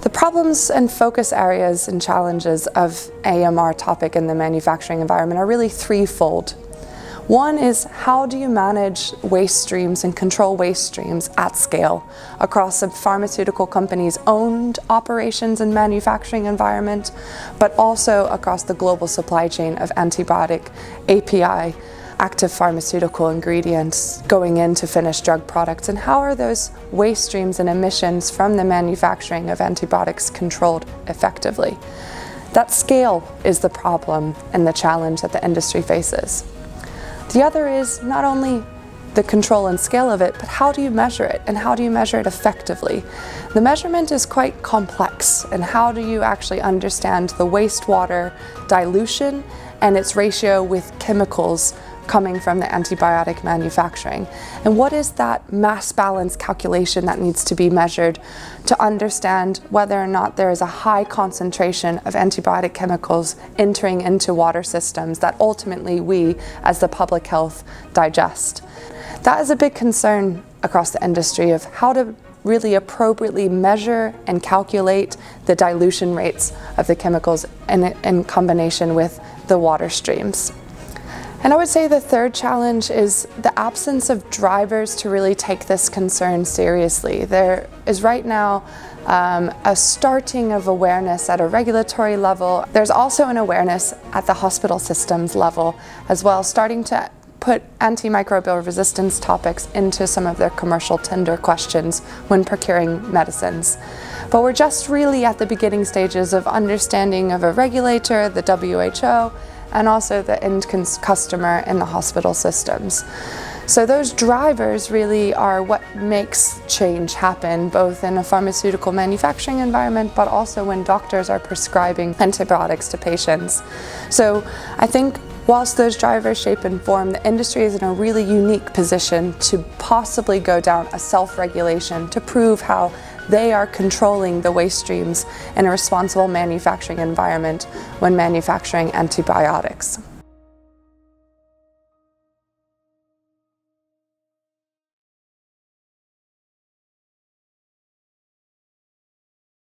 The problems and focus areas and challenges of AMR topic in the manufacturing environment are really threefold. One is, how do you manage waste streams and control waste streams at scale across a pharmaceutical company's owned operations and manufacturing environment, but also across the global supply chain of antibiotic, API, active pharmaceutical ingredients going into finished drug products, and how are those waste streams and emissions from the manufacturing of antibiotics controlled effectively? That scale is the problem and the challenge that the industry faces. The other is not only the control and scale of it, but how do you measure it, and how do you measure it effectively? The measurement is quite complex, and how do you actually understand the wastewater dilution and its ratio with chemicals coming from the antibiotic manufacturing? And what is that mass balance calculation that needs to be measured to understand whether or not there is a high concentration of antibiotic chemicals entering into water systems that ultimately we, as the public health, digest? That is a big concern across the industry of how to really appropriately measure and calculate the dilution rates of the chemicals in combination with the water streams. And I would say the third challenge is the absence of drivers to really take this concern seriously. There is right now a starting of awareness at a regulatory level. There's also an awareness at the hospital systems level as well, starting to put antimicrobial resistance topics into some of their commercial tender questions when procuring medicines. But we're just really at the beginning stages of understanding of a regulator, the WHO, and also the end customer in the hospital systems. So those drivers really are what makes change happen, both in a pharmaceutical manufacturing environment, but also when doctors are prescribing antibiotics to patients. So I think whilst those drivers shape and form, the industry is in a really unique position to possibly go down a self-regulation to prove how they are controlling the waste streams in a responsible manufacturing environment when manufacturing antibiotics.